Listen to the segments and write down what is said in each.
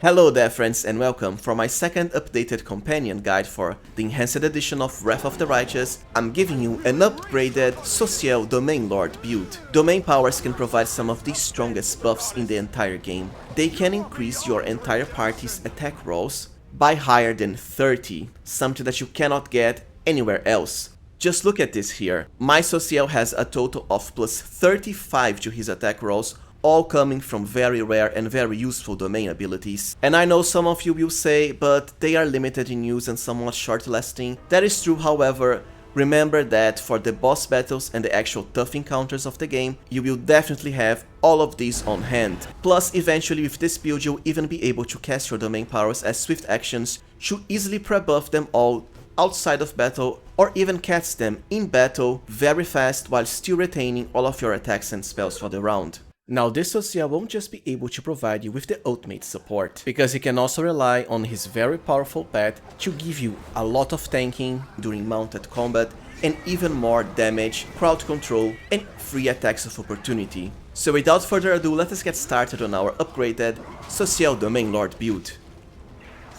Hello there friends and welcome. For my second updated companion guide for the enhanced edition of Wrath of the Righteous, I'm giving you an upgraded Sosiel Domain Lord build. Domain powers can provide some of the strongest buffs in the entire game. They can increase your entire party's attack rolls by higher than 30, something that you cannot get anywhere else. Just look at this here. My Sosiel has a total of plus 35 to his attack rolls, all coming from very rare and very useful domain abilities. And I know some of you will say, but they are limited in use and somewhat short-lasting. That is true, however, remember that for the boss battles and the actual tough encounters of the game, you will definitely have all of these on hand. Plus, eventually with this build you'll even be able to cast your domain powers as swift actions to easily pre-buff them all outside of battle, or even cast them in battle very fast while still retaining all of your attacks and spells for the round. Now this Sosiel won't just be able to provide you with the ultimate support, because he can also rely on his very powerful pet to give you a lot of tanking during mounted combat and even more damage, crowd control and free attacks of opportunity. So without further ado, let us get started on our upgraded Sosiel Domain Lord build.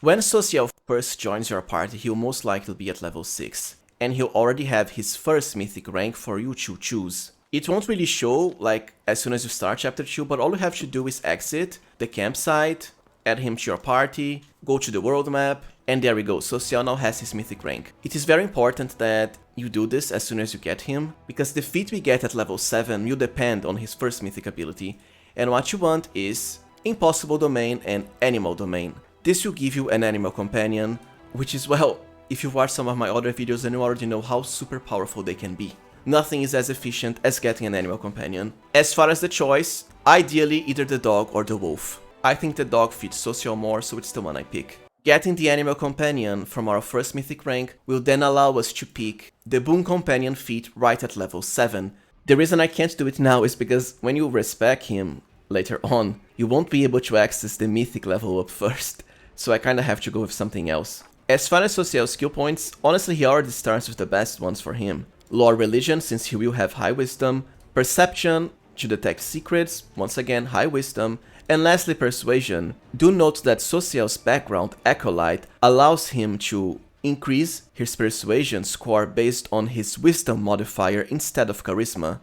When Sosiel first joins your party, he'll most likely be at level 6, and he'll already have his first mythic rank for you to choose. It won't really show like as soon as you start chapter 2, but all you have to do is exit the campsite, add him to your party, go to the world map, and there we go, Sosiel now has his mythic rank. It is very important that you do this as soon as you get him, because the feat we get at level 7 will depend on his first mythic ability, and what you want is Impossible Domain and Animal Domain. This will give you an animal companion, which is, well, if you've watched some of my other videos then you already know how super powerful they can be. Nothing is as efficient as getting an animal companion. As far as the choice, ideally either the dog or the wolf. I think the dog fits Sosiel more, so it's the one I pick. Getting the animal companion from our first mythic rank will then allow us to pick the boon companion feat right at level 7. The reason I can't do it now is because when you respec him later on, you won't be able to access the mythic level up first, so I kinda have to go with something else. As far as Sosiel's skill points, honestly he already starts with the best ones for him. Lore Religion, since he will have high wisdom, Perception to detect secrets, once again high wisdom, and lastly Persuasion. Do note that Sosiel's background, Acolyte, allows him to increase his Persuasion score based on his wisdom modifier instead of charisma.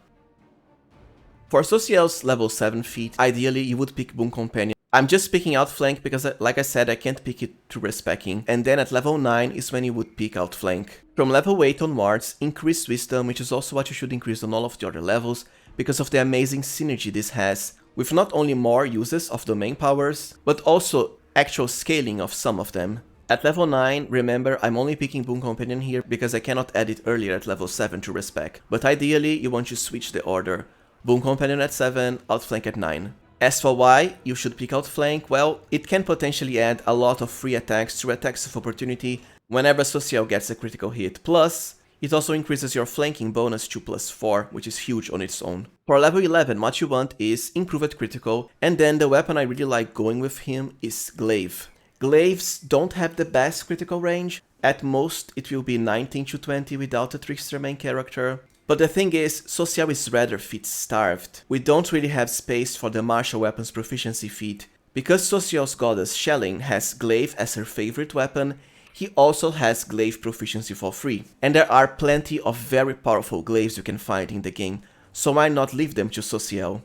For Sosiel's level 7 feat, ideally you would pick Boon Companion. I'm just picking Outflank because, like I said, I can't pick it through respecking, and then at level 9 is when you would pick Outflank. From level 8 onwards, increase Wisdom, which is also what you should increase on all of the other levels, because of the amazing synergy this has, with not only more uses of domain powers, but also actual scaling of some of them. At level 9, remember, I'm only picking Boon Companion here because I cannot add it earlier at level 7 to respec, but ideally you want to switch the order. Boon Companion at 7, Outflank at 9. As for why you should pick Outflank, well, it can potentially add a lot of free attacks through attacks of opportunity whenever Sosiel gets a critical hit. Plus, it also increases your flanking bonus to +4, which is huge on its own. For level 11, what you want is Improved Critical, and then the weapon I really like going with him is Glaive. Glaives don't have the best critical range. At most, it will be 19 to 20 without a Trickster main character. But the thing is, Sosiel is rather feat-starved. We don't really have space for the martial weapons proficiency feat. Because Sosiel's goddess Shelling has Glaive as her favorite weapon, he also has Glaive proficiency for free. And there are plenty of very powerful glaives you can find in the game, so why not leave them to Sosiel?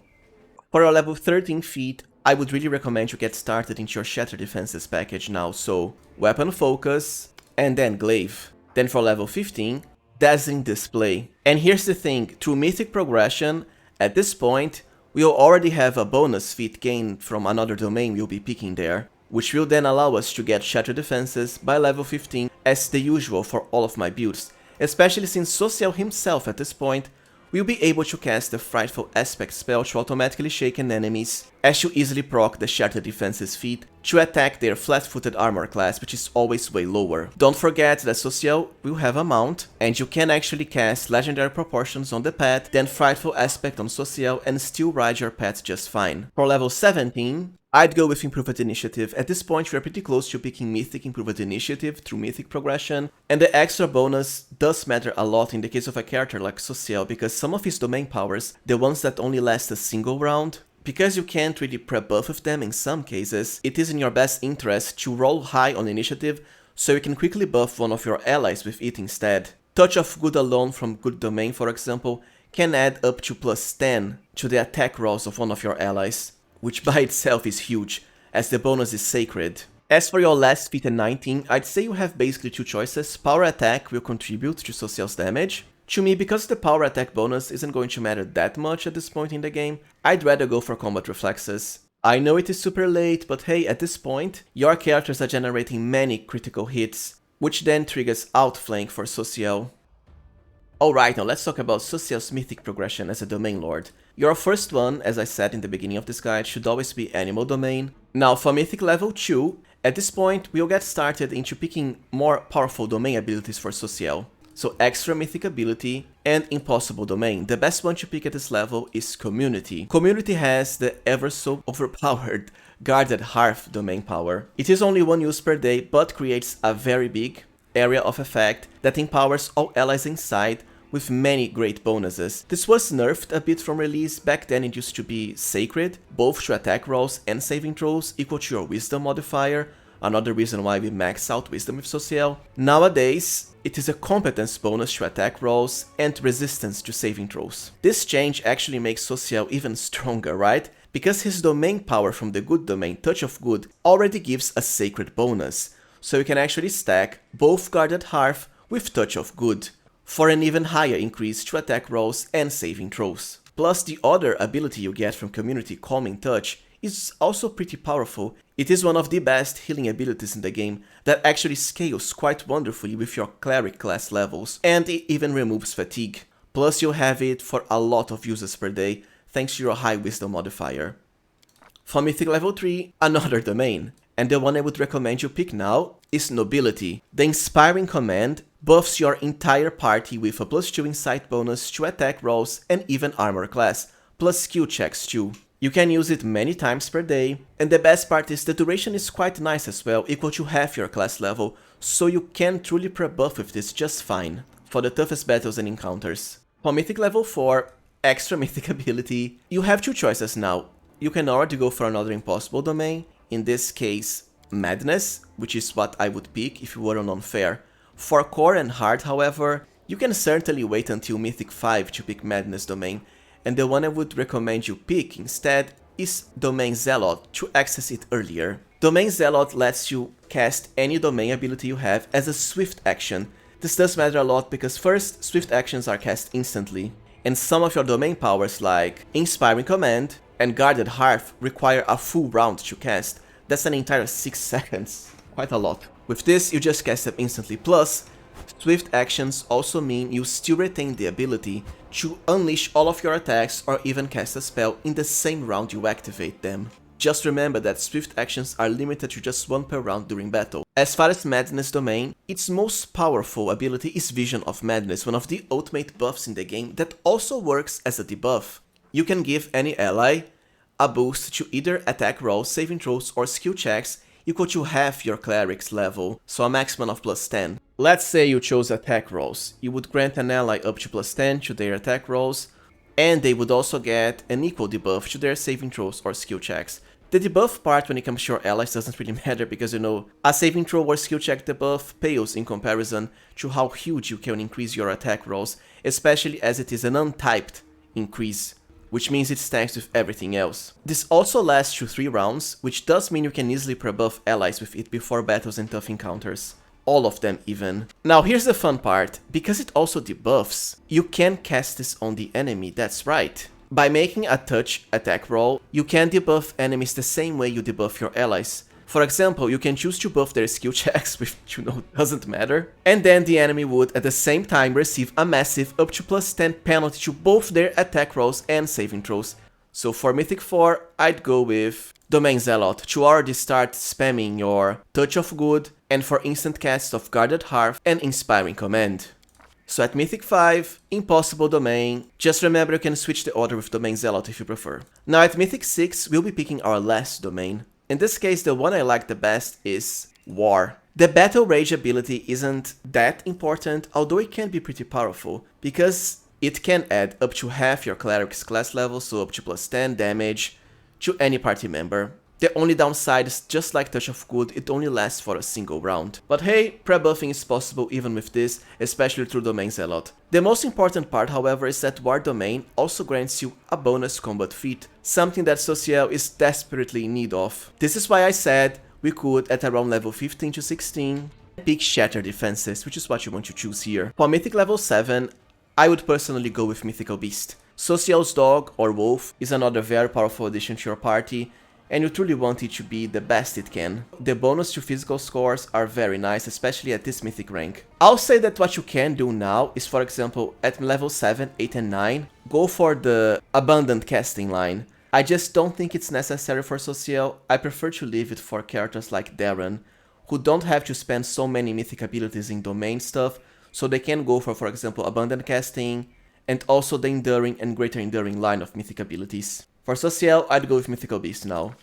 For your level 13 feat, I would really recommend you get started into your Shatter Defenses package now, so Weapon Focus, and then Glaive. Then for level 15, Dazzling Display. And here's the thing, through Mythic Progression, at this point, we'll already have a bonus feat gained from another domain we'll be picking there, which will then allow us to get Shatter Defenses by level 15 as the usual for all of my builds, especially since Sosiel himself at this point will be able to cast the Frightful Aspect spell to automatically shaken enemies, as you easily proc the Shatter Defenses feat to attack their flat-footed armor class, which is always way lower. Don't forget that Sosiel will have a mount, and you can actually cast Legendary Proportions on the pet, then Frightful Aspect on Sosiel and still ride your pet just fine. For level 17, I'd go with Improved Initiative. At this point, we are pretty close to picking Mythic Improved Initiative through Mythic Progression, and the extra bonus does matter a lot in the case of a character like Sosiel, because some of his domain powers, the ones that only last a single round, Because you can't really pre-buff with them in some cases, it is in your best interest to roll high on initiative so you can quickly buff one of your allies with it instead. Touch of Good alone from Good Domain, for example, can add up to +10 to the attack rolls of one of your allies, which by itself is huge, as the bonus is sacred. As for your last feat at 19, I'd say you have basically two choices. Power attack will contribute to Sosiel's damage. To me, because the power attack bonus isn't going to matter that much at this point in the game, I'd rather go for combat reflexes. I know it is super late, but hey, at this point, your characters are generating many critical hits, which then triggers outflank for Sosiel. Alright, now let's talk about Sosiel's Mythic Progression as a Domain Lord. Your first one, as I said in the beginning of this guide, should always be Animal Domain. Now for Mythic level 2, at this point we'll get started into picking more powerful domain abilities for Sosiel. So Extra Mythic Ability and Impossible Domain. The best one to pick at this level is Community. Community has the ever so overpowered Guarded Hearth domain power. It is only one use per day, but creates a very big area of effect that empowers all allies inside with many great bonuses. This was nerfed a bit from release. Back then it used to be sacred, both to attack rolls and saving throws, equal to your wisdom modifier, another reason why we max out wisdom with Sosiel. Nowadays, it is a competence bonus to attack rolls and resistance to saving throws. This change actually makes Sosiel even stronger, right? Because his domain power from the Good Domain, Touch of Good, already gives a sacred bonus, so you can actually stack both Guarded Hearth with Touch of Good, for an even higher increase to attack rolls and saving throws. Plus the other ability you get from Community, Calming Touch, is also pretty powerful. It is one of the best healing abilities in the game that actually scales quite wonderfully with your Cleric class levels, and it even removes fatigue. Plus you'll have it for a lot of uses per day, thanks to your high wisdom modifier. For Mythic level 3, another domain, and the one I would recommend you pick now is Nobility. The Inspiring Command buffs your entire party with a +2 insight bonus to attack rolls and even armor class, plus skill checks too. You can use it many times per day, and the best part is the duration is quite nice as well, equal to half your class level, so you can truly pre-buff with this just fine for the toughest battles and encounters. For Mythic level 4, Extra Mythic Ability, you have two choices now. You can already go for another Impossible Domain, in this case Madness, which is what I would pick if you were on Unfair. For Core and Hard, however, you can certainly wait until Mythic 5 to pick Madness Domain, and the one I would recommend you pick instead is Domain Zealot to access it earlier. Domain Zealot lets you cast any domain ability you have as a swift action. This does matter a lot because first, swift actions are cast instantly, and some of your domain powers like Inspiring Command and Guarded Hearth require a full round to cast. That's an entire 6 seconds, quite a lot. With this, you just cast them instantly, plus swift actions also mean you still retain the ability to unleash all of your attacks or even cast a spell in the same round you activate them. Just remember that swift actions are limited to just one per round during battle. As far as Madness Domain, its most powerful ability is Vision of Madness, one of the ultimate buffs in the game that also works as a debuff. You can give any ally a boost to either attack rolls, saving throws or skill checks equal to half your Cleric's level, so a maximum of +10. Let's say you chose attack rolls. You would grant an ally up to +10 to their attack rolls, and they would also get an equal debuff to their saving throws or skill checks. The debuff part when it comes to your allies doesn't really matter because, you know, a saving throw or skill check debuff pales in comparison to how huge you can increase your attack rolls, especially as it is an untyped increase, which means it stacks with everything else. This also lasts to 3 rounds, which does mean you can easily pre-buff allies with it before battles and tough encounters. All of them even. Now here's the fun part, because it also debuffs, you can cast this on the enemy, that's right. By making a touch attack roll, you can debuff enemies the same way you debuff your allies. For example, you can choose to buff their skill checks, which, you know, doesn't matter, and then the enemy would at the same time receive a massive up to +10 penalty to both their attack rolls and saving throws. So for Mythic 4, I'd go with Domain Zealot to already start spamming your Touch of Good, and for instant casts of Guarded Hearth and Inspiring Command. So at Mythic 5, Impossible Domain, just remember you can switch the order with Domain Zealot if you prefer. Now at Mythic 6, we'll be picking our last domain. In this case, the one I like the best is War. The Battle Rage ability isn't that important, although it can be pretty powerful, because it can add up to half your Cleric's class level, so up to +10 damage, to any party member. The only downside is, just like Touch of Good, it only lasts for a single round. But hey, pre-buffing is possible even with this, especially through Domain Zealot. The most important part, however, is that War Domain also grants you a bonus combat feat, something that Sosiel is desperately in need of. This is why I said we could, at around level 15 to 16, pick Shatter Defenses, which is what you want to choose here. For Mythic level 7, I would personally go with Mythical Beast. Sosiel's dog, or wolf, is another very powerful addition to your party, and you truly want it to be the best it can. The bonus to physical scores are very nice, especially at this mythic rank. I'll say that what you can do now is, for example, at level 7, 8 and 9, go for the abundant casting line. I just don't think it's necessary for Sosiel. I prefer to leave it for characters like DAERAN, who don't have to spend so many mythic abilities in domain stuff, so they can go for example, abundant casting, and also the enduring and greater enduring line of mythic abilities. For Sosiel, I'd go with Mythical Beast now.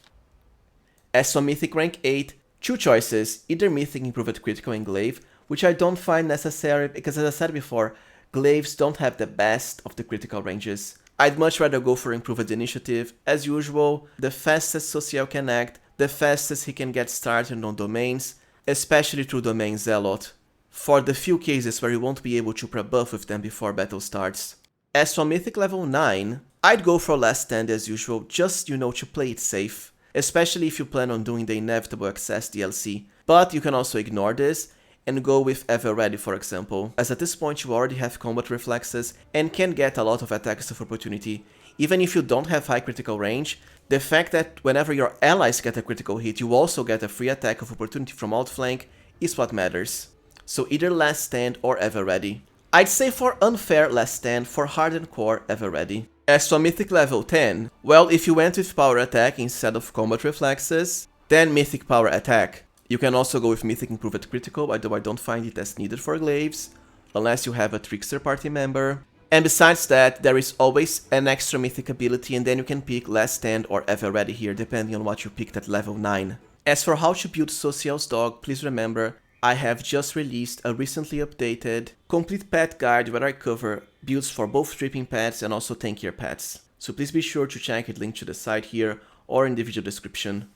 As for Mythic rank 8, two choices, either Mythic Improved Critical and Glaive, which I don't find necessary because, as I said before, Glaives don't have the best of the critical ranges. I'd much rather go for Improved Initiative. As usual, the fastest Sosiel can act, the fastest he can get started on domains, especially through Domain Zealot, for the few cases where you won't be able to pre-buff with them before battle starts. As for Mythic level 9, I'd go for Last Stand as usual, just, to play it safe, especially if you plan on doing the inevitable Access DLC. But you can also ignore this and go with Ever Ready, for example, as at this point you already have combat reflexes and can get a lot of attacks of opportunity. Even if you don't have high critical range, the fact that whenever your allies get a critical hit, you also get a free attack of opportunity from outflank is what matters. So either Last Stand or Ever Ready. I'd say for unfair Last Stand, for Hardened Core Ever Ready. As for Mythic level 10, well, if you went with Power Attack instead of Combat Reflexes, then Mythic Power Attack. You can also go with Mythic Improved Critical, although I don't find it as needed for Glaives, unless you have a Trickster party member. And besides that, there is always an extra Mythic ability, and then you can pick Last Stand or Ever Ready here, depending on what you picked at level 9. As for how to build Sosiel's dog, please remember, I have just released a recently updated complete pet guide where I cover builds for both stripping pets and also tankier pets. So please be sure to check it, linked to the site here or in the video description.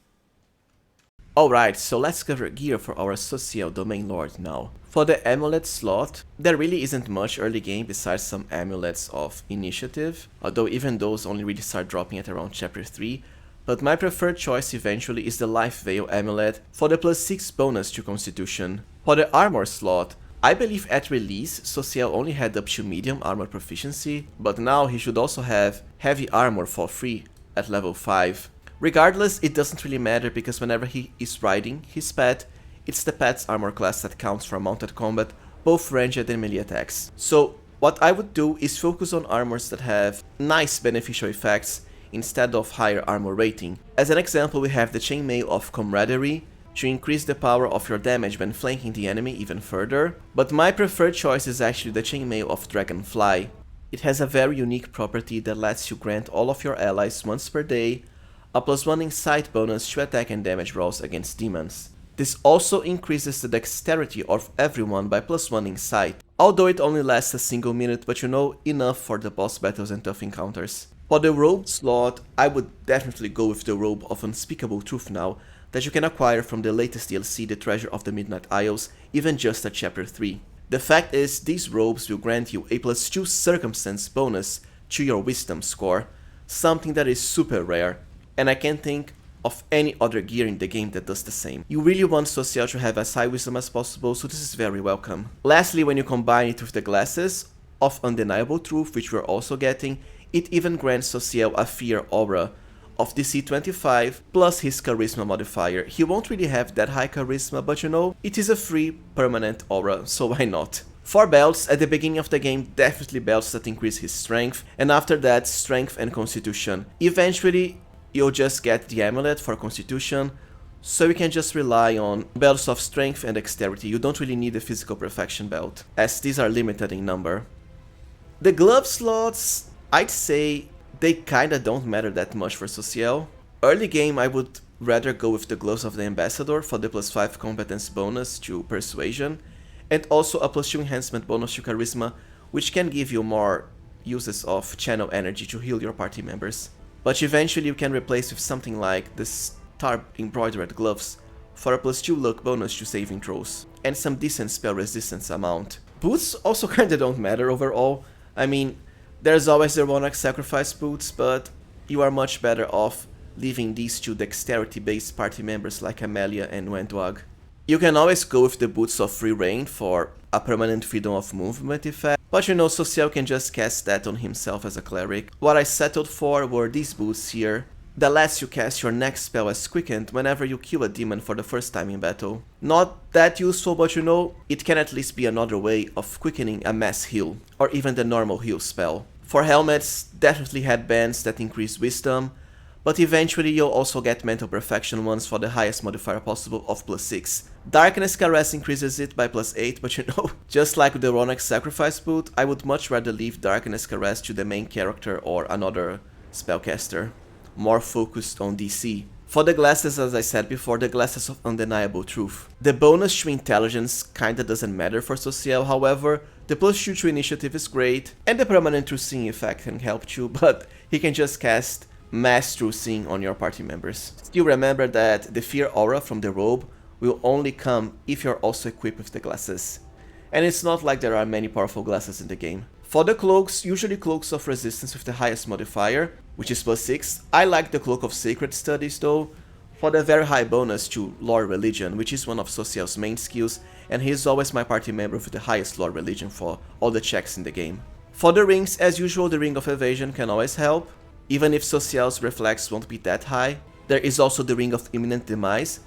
Alright, so let's cover gear for our Sosiel Domain Lord now. For the amulet slot, there really isn't much early game besides some amulets of initiative, although even those only really start dropping at around chapter 3. But my preferred choice eventually is the Life Veil amulet for the +6 bonus to Constitution. For the armor slot, I believe at release Sosiel only had up to medium armor proficiency, but now he should also have heavy armor for free at level 5. Regardless, it doesn't really matter because whenever he is riding his pet, it's the pet's armor class that counts for mounted combat, both ranged and melee attacks. So what I would do is focus on armors that have nice beneficial effects instead of higher armor rating. As an example, we have the Chainmail of Camaraderie to increase the power of your damage when flanking the enemy even further, but my preferred choice is actually the Chainmail of Dragonfly. It has a very unique property that lets you grant all of your allies once per day a +1 insight bonus to attack and damage rolls against demons. This also increases the dexterity of everyone by +1 insight, although it only lasts a single minute, but enough for the boss battles and tough encounters. For the robe slot, I would definitely go with the Robe of Unspeakable Truth now, that you can acquire from the latest DLC, the Treasure of the Midnight Isles, even just at chapter 3. The fact is, these robes will grant you a +2 circumstance bonus to your wisdom score, something that is super rare, and I can't think of any other gear in the game that does the same. You really want Sosiel to have as high wisdom as possible, so this is very welcome. Lastly, when you combine it with the Glasses of Undeniable Truth, which we're also getting, it even grants Sosiel a Fear Aura of DC 25 plus his Charisma modifier. He won't really have that high Charisma, but it is a free permanent aura, so why not? For belts, at the beginning of the game, definitely belts that increase his strength, and after that, strength and constitution. Eventually, you'll just get the amulet for constitution, so you can just rely on belts of strength and dexterity. You don't really need a physical perfection belt, as these are limited in number. The glove slots, I'd say they kinda don't matter that much for Sosiel. Early game, I would rather go with the Gloves of the Ambassador for the +5 competence bonus to Persuasion, and also a +2 enhancement bonus to Charisma, which can give you more uses of channel energy to heal your party members. but eventually you can replace with something like the star embroidered gloves for a +2 luck bonus to saving throws, and some decent spell resistance amount. Boots also kinda don't matter overall. I mean, there's always the Ronald sacrifice boots, but you are much better off leaving these two dexterity-based party members like CAMELLIA and WENDUAG. You can always go with the boots of free reign for a permanent freedom of movement effect, but you know Sosiel can just cast that on himself as a cleric. What I settled for were these boots here, that lets you cast your next spell as quickened whenever you kill a demon for the first time in battle. Not that useful, but you know, it can at least be another way of quickening a mass heal, or even the normal heal spell. For helmets, definitely headbands that increase wisdom, but eventually you'll also get mental perfection ones for the highest modifier possible of +6. Darkness Caress increases it by +8, but you know, just like with the Ronald sacrifice boot, I would much rather leave Darkness Caress to the main character or another spellcaster, more focused on DC. For the glasses, as I said before, the glasses of undeniable truth. The bonus to intelligence kinda doesn't matter for Sosiel, however, the +2 to initiative is great, and the permanent true seeing effect can help too, but he can just cast mass true seeing on your party members. Still remember that the fear aura from the robe will only come if you're also equipped with the glasses. And it's not like there are many powerful glasses in the game. For the cloaks, usually cloaks of resistance with the highest modifier, which is +6. I like the Cloak of Sacred Studies though, for the very high bonus to Lore Religion, which is one of Sosiel's main skills, and he is always my party member with the highest Lore Religion for all the checks in the game. For the rings, as usual, the Ring of Evasion can always help, even if Sosiel's reflex won't be that high. There is also the Ring of Imminent Demise,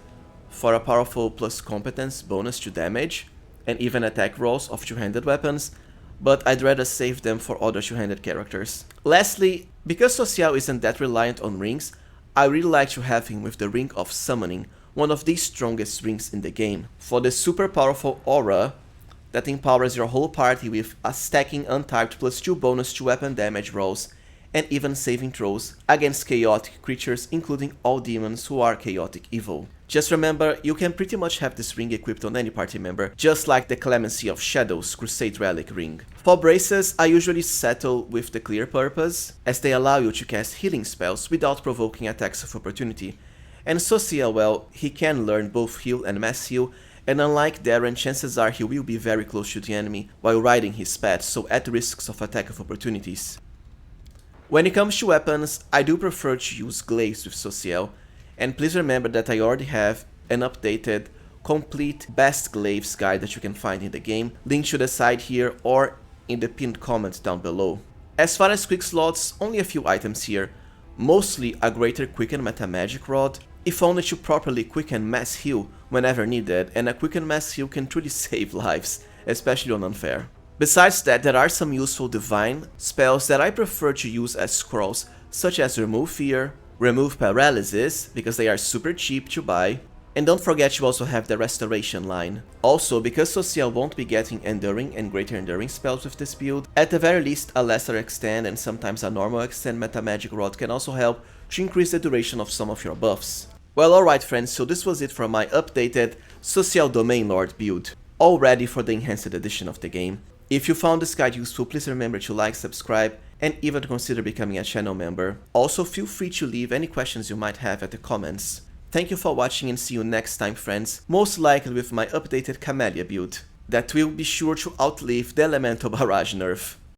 for a powerful plus competence bonus to damage, and even attack rolls of two-handed weapons, but I'd rather save them for other two-handed characters. Lastly, because Sosiel isn't that reliant on rings, I really like to have him with the Ring of Summoning, one of the strongest rings in the game, for the super powerful aura that empowers your whole party with a stacking untyped +2 bonus to weapon damage rolls, and even saving throws against chaotic creatures, including all demons who are chaotic evil. Just remember, you can pretty much have this ring equipped on any party member, just like the Clemency of Shadows Crusade Relic ring. For braces, I usually settle with the Clear Purpose, as they allow you to cast healing spells without provoking attacks of opportunity. And Sosiel, well, he can learn both heal and mass heal, and unlike DAERAN, chances are he will be very close to the enemy while riding his path, so at risks of attack of opportunities. When it comes to weapons, I do prefer to use glaives with Sosiel, and please remember that I already have an updated, complete best glaives guide that you can find in the game, linked to the side here or in the pinned comment down below. As far as Quickslots, only a few items here, mostly a greater quicken meta magic rod, if only to properly quicken mass heal whenever needed, and a quicken mass heal can truly save lives, especially on unfair. Besides that, there are some useful divine spells that I prefer to use as scrolls, such as Remove Fear, Remove Paralysis, because they are super cheap to buy, and don't forget you also have the Restoration line. Also, because Sosiel won't be getting Enduring and Greater Enduring spells with this build, at the very least a Lesser Extend and sometimes a Normal Extend meta magic rod can also help to increase the duration of some of your buffs. Well, alright friends, so this was it for my updated Sosiel Domain Lord build, all ready for the enhanced edition of the game. If you found this guide useful, please remember to like, subscribe, and even consider becoming a channel member. Also, feel free to leave any questions you might have at the comments. Thank you for watching and see you next time friends, most likely with my updated CAMELLIA build, that will be sure to outlive the elemental barrage nerf.